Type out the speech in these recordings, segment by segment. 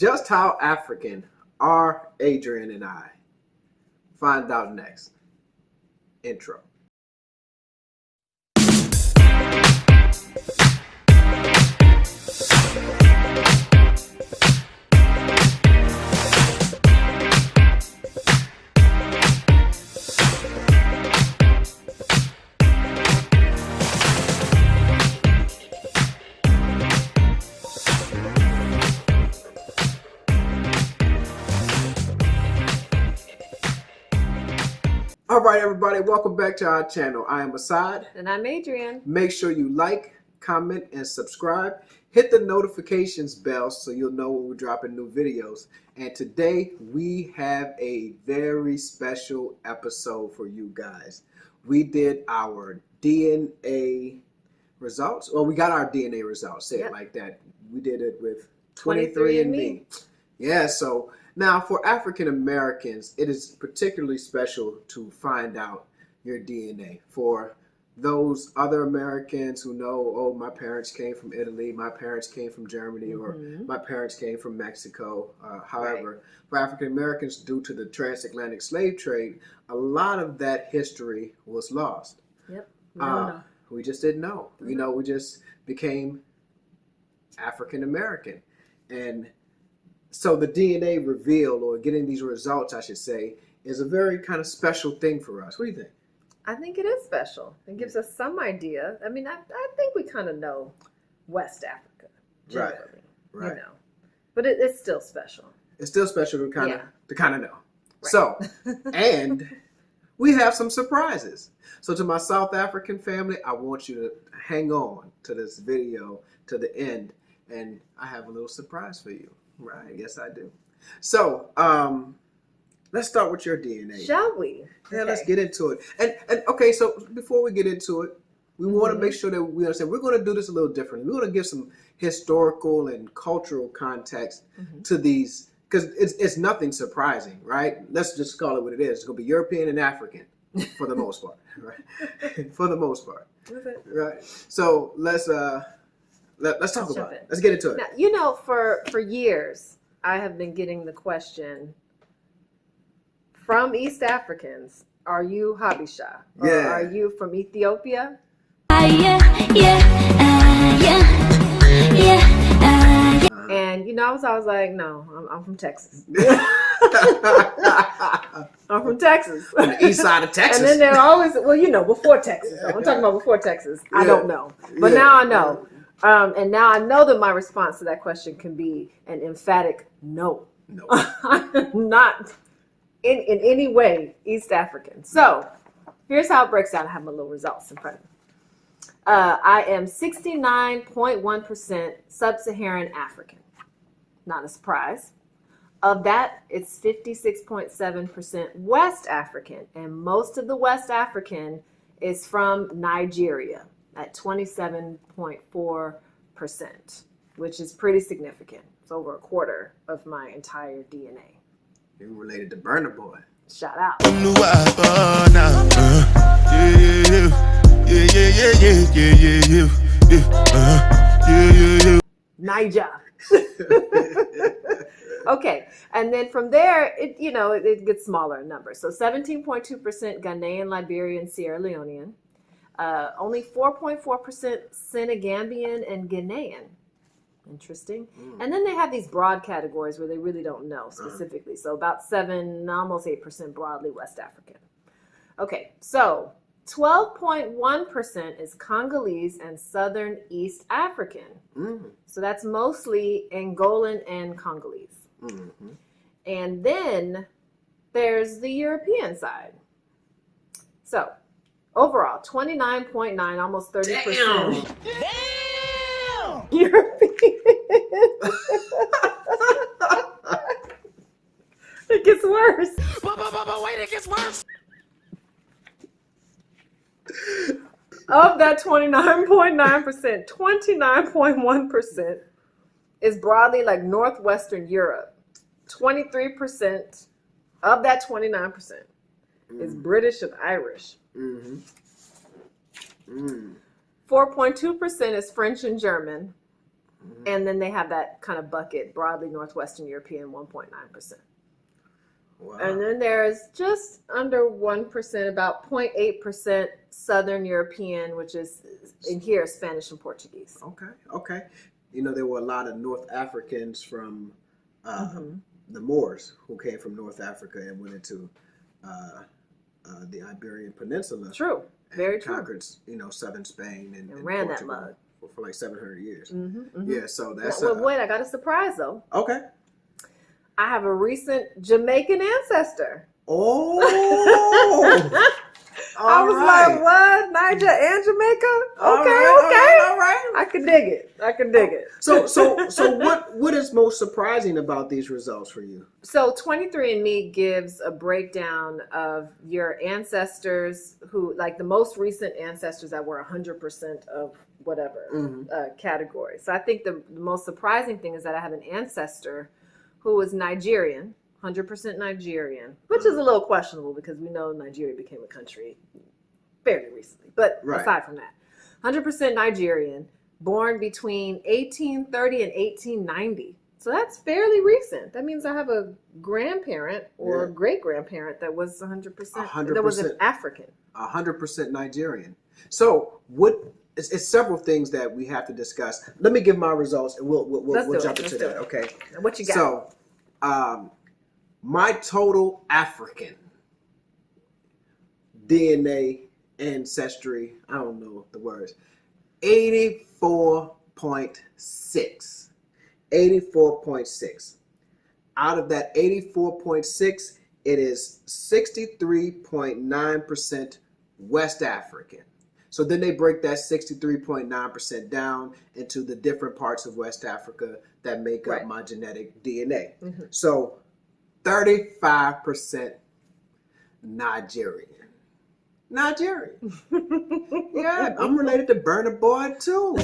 Just how African are Adrian and I? Find out next. Intro. All right, everybody, welcome back to our channel. I am Asad. And I'm Adrian. Make sure you like, comment, and subscribe. Hit the notifications bell so you'll know when we're dropping new videos. And today we have a very special episode for you guys. We did our DNA results. Well, we got our DNA results, say it like that. We did it with 23andMe. Yeah, so now for African Americans, it is particularly special to find out your DNA. For those other Americans who know, oh, my parents came from Italy, my parents came from Germany, or my parents came from Mexico. However, for African Americans, due to the transatlantic slave trade, a lot of that history was lost. Yep. We just didn't know. You know, we just became African American. And so the DNA reveal, or getting these results, I should say, is a very kind of special thing for us. What do you think? I think it is special. It gives us some idea. I mean, I think we kind of know West Africa, generally, right. You know. But it's still special. It's still special to kind of know. Right. So, and we have some surprises. So to my South African family, I want you to hang on to this video to the end, and I have a little surprise for you. Right, yes I do. So, let's start with your DNA. Shall we? Yeah, let's get into it. And okay, so before we get into it, we want to make sure that we understand we're going to do this a little differently. We're going to give some historical and cultural context to these, because it's nothing surprising, right? Let's just call it what it is. It's going to be European and African for the most part, right? For the most part. Right. So let's talk about it. Let's get into it. Now, you know, for years, I have been getting the question from East Africans, are you Habesha? Or are you from Ethiopia? And, you know, I was always like, no, I'm from Texas. I'm from Texas. On the east side of Texas. And then they're always, well, you know, before Texas. I'm talking about before Texas. I don't know. But now I know. And now I know that my response to that question can be an emphatic no. No. I'm not in any way East African. So here's how it breaks down. I have my little results in front of me. I am 69.1% sub-Saharan African. Not a surprise. Of that, it's 56.7% West African. And most of the West African is from Nigeria at 27.4%, which is pretty significant. It's over a quarter of my entire DNA. You're related to Burna Boy. Shout out. Niger. Okay, and then from there, it gets smaller in numbers. So 17.2% Ghanaian, Liberian, Sierra Leonean. Only 4.4% Senegambian and Ghanaian. Interesting. And then they have these broad categories where they really don't know specifically. So about 7, almost 8% broadly West African. Okay, so 12.1% is Congolese and Southern East African. So that's mostly Angolan and Congolese. And then there's the European side. So overall, 29.9, almost 30%. Damn! European. It gets worse. Wait, it gets worse. Of that 29.9%, 29.1% is broadly like Northwestern Europe. 23% of that 29% is British and Irish. 4.2% is French and German. And then they have that kind of bucket, broadly Northwestern European, 1.9%. Wow. And then there's just under 1%, about 0.8% Southern European, which is in here Spanish and Portuguese. Okay. You know, there were a lot of North Africans from the Moors who came from North Africa and went into the Iberian Peninsula. True. Very true. Conquered, you know, southern Spain and ran Portugal that mug for like 700 years. Yeah, so that's. Well, wait, I got a surprise though. Okay. I have a recent Jamaican ancestor. Oh. I was like, what? Niger and Jamaica? Okay. All right. I can dig it. So what is most surprising about these results for you? So 23andMe gives a breakdown of your ancestors who, like the most recent ancestors that were 100% of whatever category. So I think the most surprising thing is that I have an ancestor who was Nigerian, 100% Nigerian, which is a little questionable because we know Nigeria became a country fairly recently. But aside from that, 100% Nigerian, born between 1830 and 1890. So that's fairly recent. That means I have a grandparent or great-grandparent that was 100%, that was an African. 100% Nigerian. So it's several things that we have to discuss. Let me give my results and we'll jump into that. Okay. What you got? So, my total African DNA ancestry, I don't know the words, 84.6. 84.6. Out of that 84.6, it is 63.9% West African. So then they break that 63.9% down into the different parts of West Africa that make up my genetic DNA. So 35% Nigerian. Yeah, I'm related to Burna Boy too.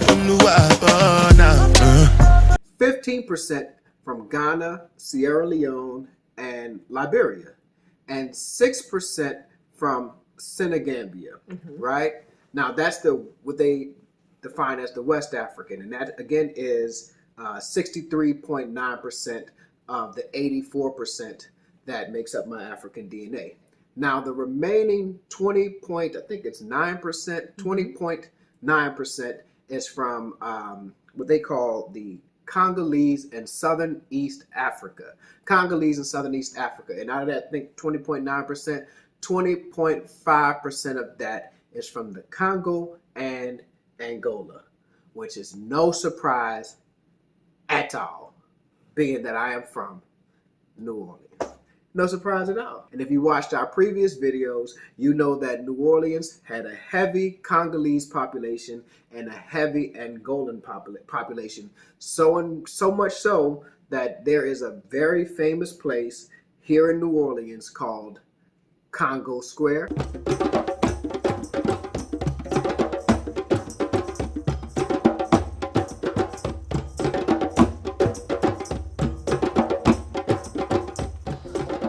15% from Ghana, Sierra Leone, and Liberia. And 6% from Senegambia, right? Now that's what they define as the West African, and that again is 63.9% of the 84% that makes up my African DNA. Now the remaining 20.9% is from what they call the Congolese and Southern East Africa. Congolese and Southern East Africa, and out of that, I think 20.9%, 20.5% of that is from the Congo and Angola, which is no surprise at all, being that I am from New Orleans. No surprise at all. And if you watched our previous videos, you know that New Orleans had a heavy Congolese population and a heavy Angolan population. So much so that there is a very famous place here in New Orleans called Congo Square.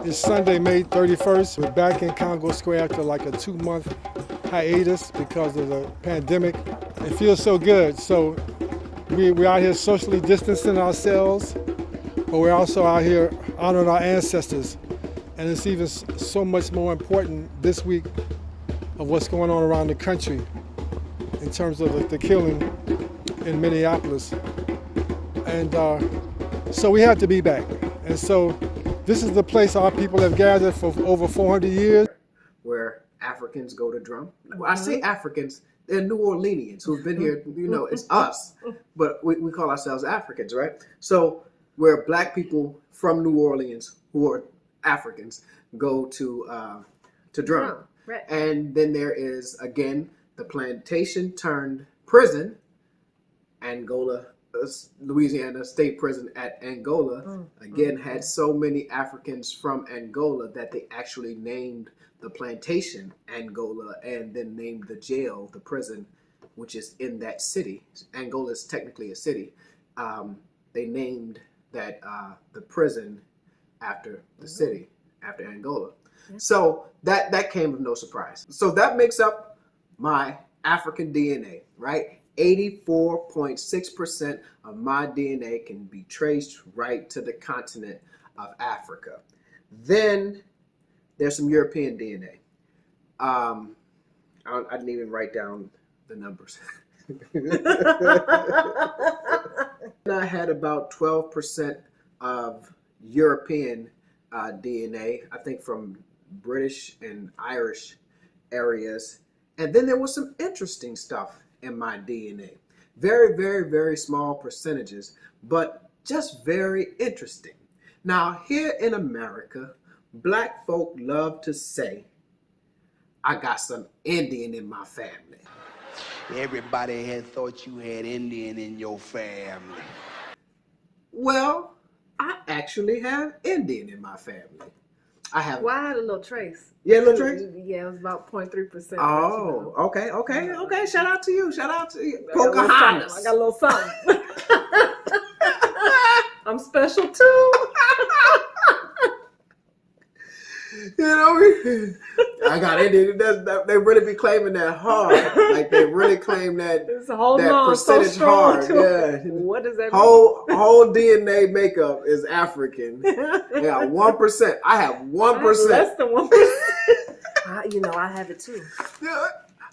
It's Sunday, May 31st. We're back in Congo Square after like a 2-month hiatus because of the pandemic. It feels so good. So we're out here socially distancing ourselves, but we're also out here honoring our ancestors. And it's even so much more important this week of what's going on around the country in terms of the killing in Minneapolis. And so we have to be back. And so this is the place our people have gathered for over 400 years. Where Africans go to drum. Well, I say Africans, they're New Orleanians who've been here, you know, it's us, but we call ourselves Africans, right? So where black people from New Orleans who are Africans go to drum. Right. And then there is, again, the plantation turned prison, Angola, Louisiana State Prison at Angola, again, had so many Africans from Angola that they actually named the plantation Angola and then named the jail, the prison, which is in that city. Angola is technically a city. They named that the prison after the city, after Angola. So that came with no surprise. So that makes up my African DNA, right? 84.6% of my DNA can be traced right to the continent of Africa. Then there's some European DNA. I didn't even write down the numbers. I had about 12% of European DNA, I think from British and Irish areas. And then there was some interesting stuff in my DNA. Very, very, very small percentages, but just very interesting. Now, here in America, black folk love to say, I got some Indian in my family. Everybody had thought you had Indian in your family. Well, I actually have Indian in my family. I have. Well, I had a little trace. Yeah, a little trace? Yeah, it was about 0.3%. Oh, okay. Shout out to you. I got Pocahontas. a little something. I'm special too. You know, I got Indian. They really be claiming that hard. Like they really claim that It's a whole that long, percentage so strong hard. too. Yeah. What does that Whole DNA makeup is African. Yeah, 1%. I have 1%. Less than 1%. I have it too.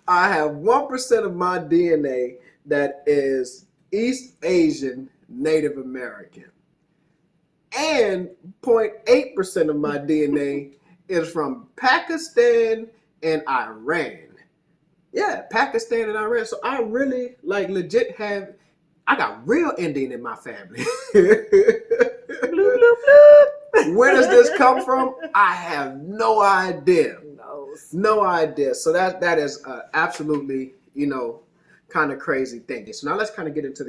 I have 1% of my DNA that is East Asian Native American. And 0.8% of my DNA is from Pakistan and Iran. Yeah, Pakistan and Iran. So I really legit I got real Indian in my family. Bloop, bloop, bloop. Where does this come from? I have no idea. No idea. So that is absolutely, kind of crazy thing. So now let's kind of get into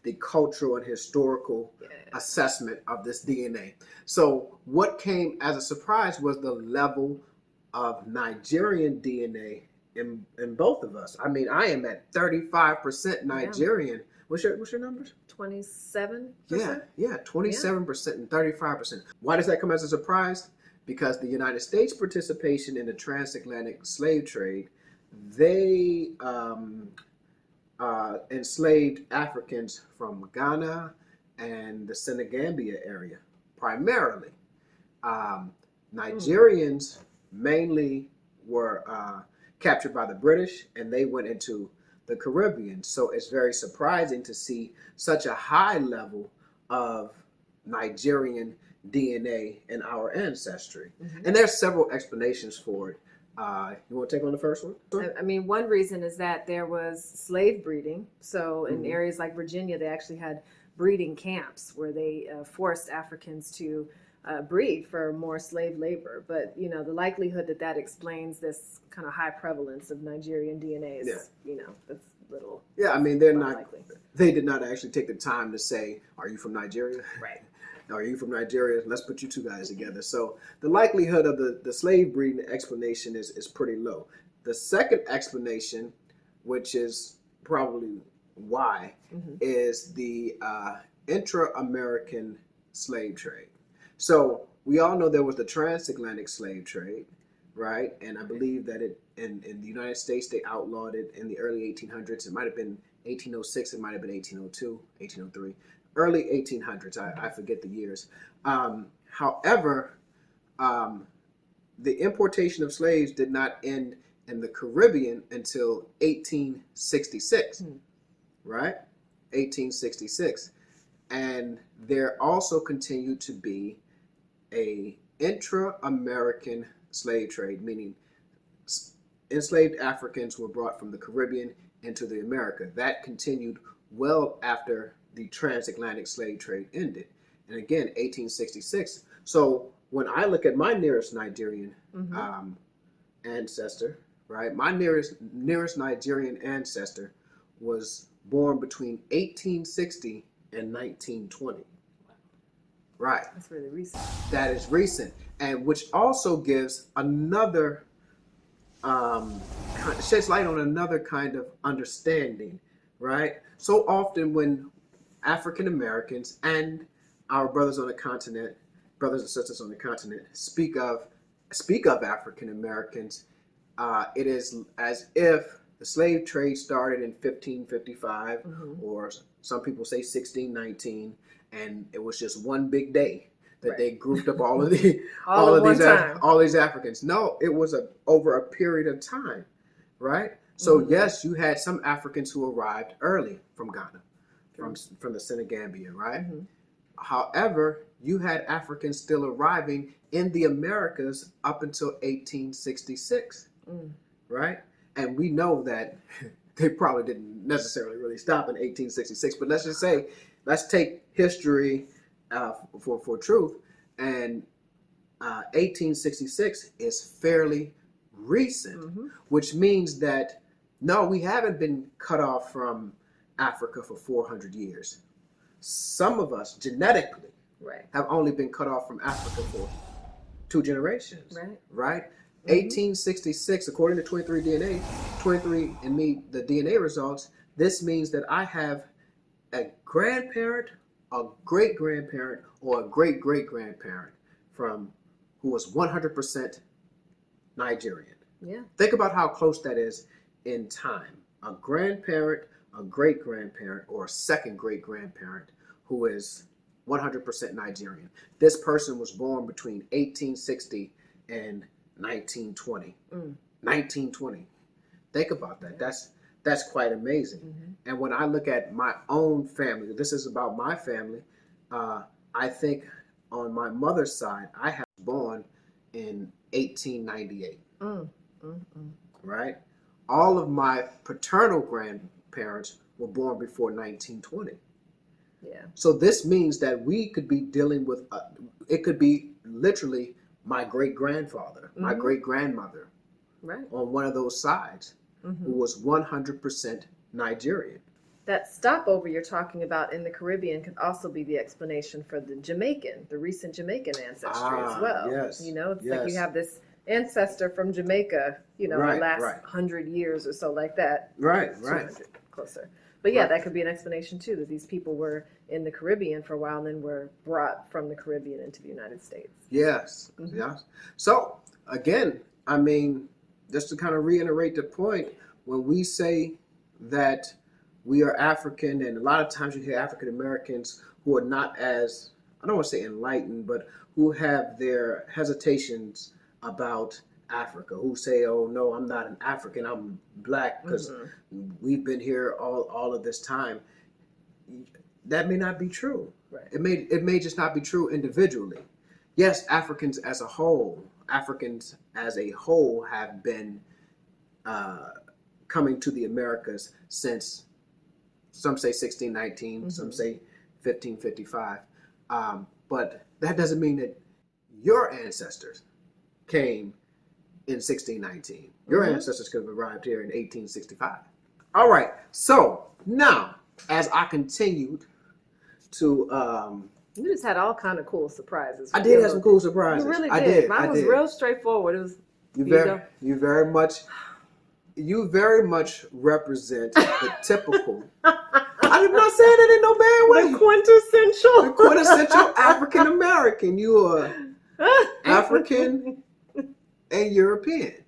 the cultural and historical assessment of this DNA. So what came as a surprise was the level of Nigerian DNA in both of us. I mean, I am at 35% Nigerian. Yeah. What's your numbers? 27%? Yeah, 27% and 35%. Why does that come as a surprise? Because the United States participation in the transatlantic slave trade, they enslaved Africans from Ghana and the Senegambia area, primarily. Nigerians mainly were captured by the British, and they went into the Caribbean. So it's very surprising to see such a high level of Nigerian DNA in our ancestry. Mm-hmm. And there's several explanations for it. You want to take on the first one? I mean, one reason is that there was slave breeding. So in areas like Virginia, they actually had breeding camps where they forced Africans to breed for more slave labor. But, the likelihood that explains this kind of high prevalence of Nigerian DNA is, that's little. Yeah, I mean, they did not actually take the time to say, are you from Nigeria? Right. Are you from Nigeria? Let's put you two guys together. So the likelihood of the slave breeding explanation is pretty low. The second explanation, which is probably why, is the intra-American slave trade. So we all know there was the transatlantic slave trade, right? And I believe that in the United States, they outlawed it in the early 1800s. It might have been 1806. It might have been 1802, 1803. Early 1800s, I forget the years. However, the importation of slaves did not end in the Caribbean until 1866, right? 1866. And there also continued to be a intra-American slave trade, meaning enslaved Africans were brought from the Caribbean into the America. That continued well after the transatlantic slave trade ended. And again, 1866. So when I look at my nearest Nigerian ancestor, right? My nearest Nigerian ancestor was born between 1860 and 1920. Right. That's really recent. That is recent. And which also gives another, sheds light on another kind of understanding, right? So often when African Americans and our brothers on the continent, brothers and sisters on the continent, speak of African Americans, it is as if the slave trade started in 1555, Mhm. or some people say 1619, and it was just one big day that Right. they grouped up all of the All at one time. all these Africans. No, it was over a period of time, right? So Mhm. yes, you had some Africans who arrived early from Ghana, from the Senegambia, right? Mhm. However, you had Africans still arriving in the Americas up until 1866, Mm. right? And we know that they probably didn't necessarily really stop in 1866, but let's just say, let's take history for truth, and 1866 is fairly recent, Mhm. which means that no, we haven't been cut off from Africa for 400 years. Some of us genetically Right. have only been cut off from Africa for 2 generations, Right. right? Mhm. 1866, according to 23andMe, the DNA results, this means that I have a grandparent, a great grandparent, or a great great grandparent from who was 100% Nigerian. Yeah. Think about how close that is in time. A grandparent, a great grandparent, or a second great grandparent who is 100% Nigerian. This person was born between 1860 and 1920. Mm. 1920. Think about that. That's quite amazing. Mhm. And when I look at my own family, this is about my family. I think on my mother's side, I was born in 1898. Mm. Mm. Mm. Right? All of my paternal grandparents were born before 1920. Yeah. So this means that we could be dealing with, it could be literally my great grandfather, my Mhm. great grandmother Right. on one of those sides who Mhm. was 100% Nigerian. That stopover you're talking about in the Caribbean could also be the explanation for the recent Jamaican ancestry as well. Yes. You know, it's like you Yes. have this ancestor from Jamaica, you know, Right, the last right. 100 years or so like that. Right, right. 200 closer. But yeah, Right. that could be an explanation too, that these people were in the Caribbean for a while and then were brought from the Caribbean into the United States. Yes. Mhm. Yes. So again, I mean, just to kind of reiterate the point, when we say that we are African, and a lot of times you hear African Americans who are not as, I don't want to say enlightened, but who have their hesitations about Africa, who say, oh no, I'm not an African, I'm black because we've been here all of this time. That may not be true. Right. It may just not be true individually. Yes, Africans as a whole have been coming to the Americas since, some say 1619, some say 1555. But that doesn't mean that your ancestors came in 1619. Your ancestors could have arrived here in 1865. All right, so now as I continued to You just had all kind of cool surprises. I did have some cool surprises. You really did. I did. Mine was real straightforward. It was You very much represent the typical. I'm not saying it in no bad way. quintessential. The quintessential African American. You are African and European,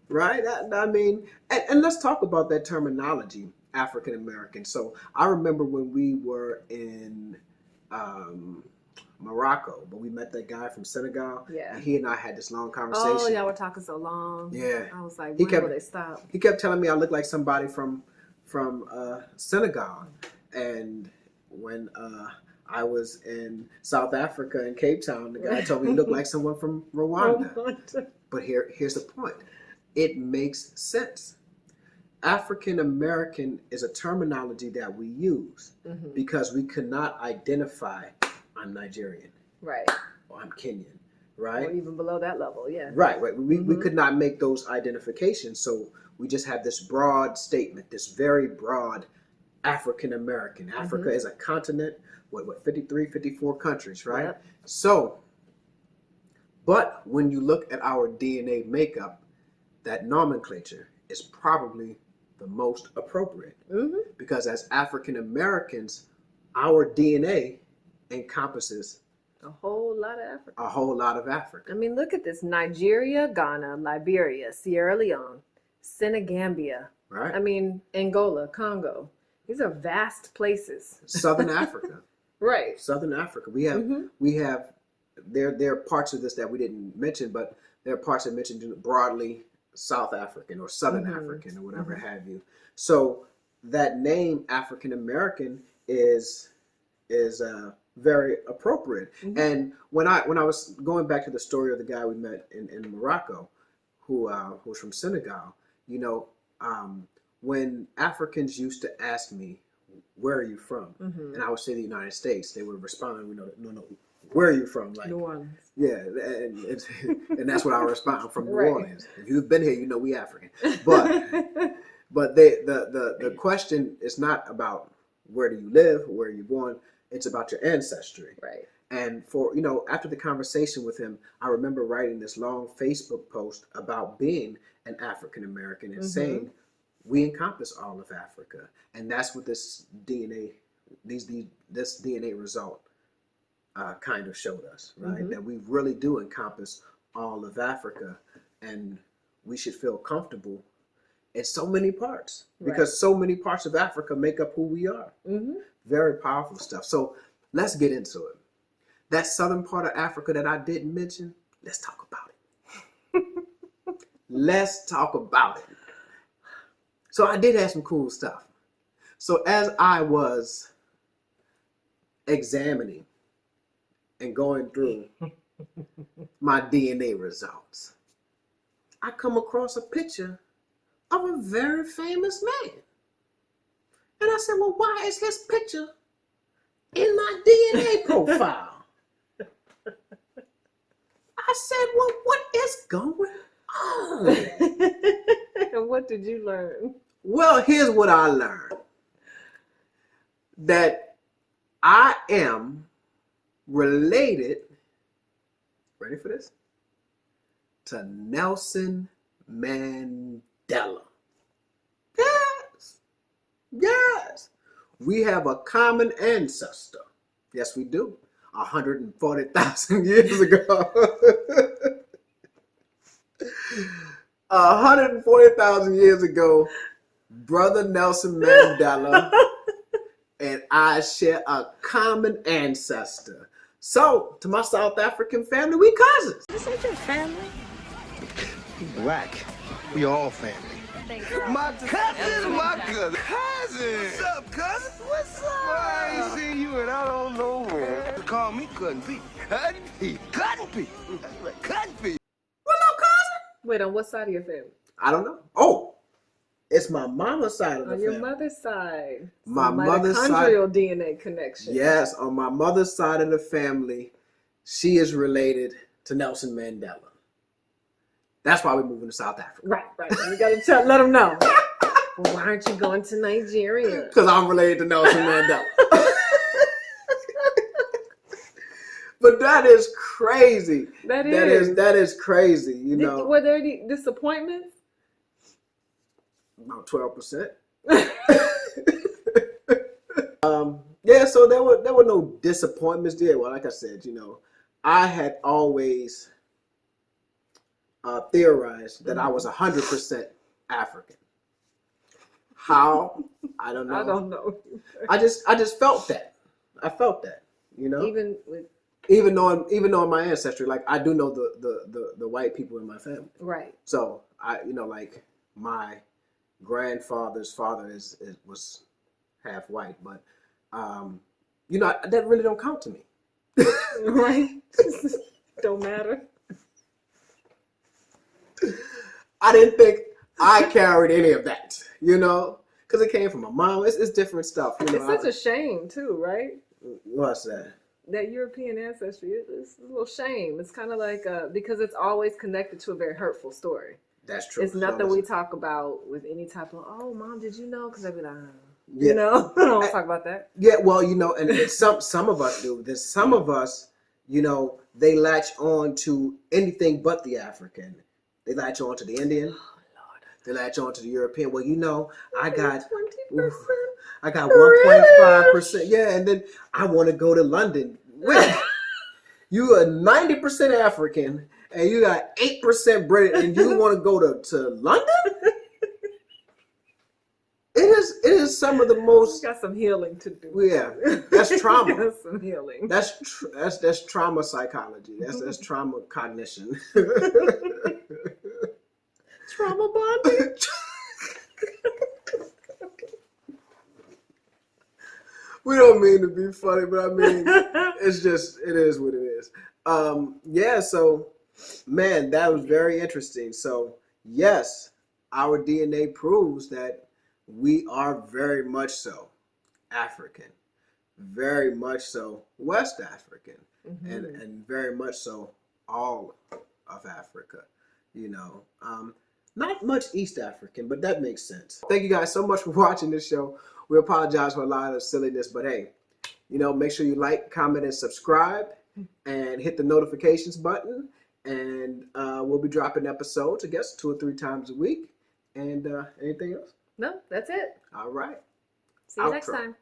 right? I mean, and let's talk about that terminology, African American. So I remember when we were in Morocco, but we met that guy from Senegal. Yeah. And he and I had this long conversation. Oh, y'all were talking so long. Yeah. I was like, He when kept- will they stop? He kept telling me I looked like somebody from Senegal, and when I was in South Africa in Cape Town, the guy told me he looked like someone from Rwanda. But here's the point. It makes sense. African American is a terminology that we use because we cannot identify I'm Nigerian Right. or I'm Kenyan, right? Or even below that level, yeah. Right. We could not make those identifications, so we just have this broad statement, this very broad African American. Africa is a continent, what 53, 54 countries, right? Yep. So, but when you look at our DNA makeup, that nomenclature is probably the most appropriate because as African Americans, our DNA encompasses A whole lot of Africa. a whole lot of Africa. I mean, look at this: Nigeria, Ghana, Liberia, Sierra Leone, Senegambia, right? I mean, Angola, Congo. These are vast places. Southern Africa. Right. Southern Africa. We have there are parts of this that we didn't mention, but there are parts that mentioned broadly South African or Southern African or whatever have you. So that name African American is very appropriate. And when I was going back to the story of the guy we met in Morocco, who's from Senegal, you know, when Africans used to ask me, "Where are you from?" and I would say the United States, they would respond, "No, where are you from?" Like, New Orleans. yeah, and that's what I would respond. I'm from New Right. Orleans. If you've been here, you know we African. But the question is not about where do you live or where are you born. It's about your ancestry. Right. And after the conversation with him, I remember writing this long Facebook post about being an African American and saying we encompass all of Africa, and that's what this DNA result kind of showed us, right? That we really do encompass all of Africa, and we should feel comfortable in so many parts because so many parts of Africa make up who we are. Very powerful stuff. So let's get into it. That southern part of Africa that I didn't mention, let's talk about it. Let's talk about it. So I did have some cool stuff. So as I was examining and going through my DNA results, I come across a picture of a very famous man. And I said, well, why is his picture in my DNA profile? I said, well, what is going on? And what did you learn? Well, here's what I learned. That I am related, ready for this? To Nelson Mandela. Yes. We have a common ancestor. Yes, we do. 140,000 years ago. 140,000 years ago, Brother Nelson Mandela and I share a common ancestor. So, to my South African family, we cousins. This ain't your family. Black. We all family. My cousin, What's up, cousin? What's up? I ain't seen you and I don't know where. Call me Cousin Pete. Cousin Pete. Cousin Pete. Cousin Pete. What up, cousin? Wait, on what side of your family? I don't know. Oh, it's my mama's side of the On family. your mother's side. My mother's side. Mitochondrial DNA connection. Yes, on my mother's side of the family, she is related to Nelson Mandela. That's why we're moving to South Africa. Right. You gotta let them know. Well, why aren't you going to Nigeria? Because I'm related to Nelson Mandela. But that is crazy. That is crazy. You know, Were there any disappointments? About 12%. Yeah, so there were no disappointments there. Well, like I said, you know, I had always theorized that I was 100% African. How? I don't know. I don't know. I just felt that. I felt that. You know, even knowing my ancestry, like I do know the white people in my family. Right. So like my grandfather's father was half white, but that really don't count to me. Right. Don't matter. I didn't think I carried any of that, because it came from my mom. It's different stuff. It's such a shame too, right? What's that? That European ancestry, it's a little shame. It's kind of like because it's always connected to a very hurtful story. That's true. It's nothing we talk about with any type of, oh, mom, did you know? Because I'd be like, yeah. I don't want to talk about that. Yeah, well, and some of us do. There's some of us, they latch on to anything but the African. They latch on to the Indian. Oh, Lord. They latch on to the European. Well, I got 20%. I got 1.5%. Yeah, and then I want to go to London. Wait, you are 90% African and you got 8% British, and you want to go to London? It is some of the most. Got some healing to do. Yeah, that's trauma. Got some healing. That's trauma psychology. That's trauma cognition. Trauma bonding. We don't mean to be funny, but I mean it's just it is what it is. Yeah. So, man, that was very interesting. So, yes, our DNA proves that we are very much so African, very much so West African, and very much so all of Africa. You know, not much East African, but that makes sense. Thank you guys so much for watching this show. We apologize for a lot of silliness, but hey, you know, make sure you like, comment, and subscribe, and hit the notifications button. And we'll be dropping episodes, I guess, 2 or 3 times a week. And anything else? No, that's it. All right. See you Outro. next time.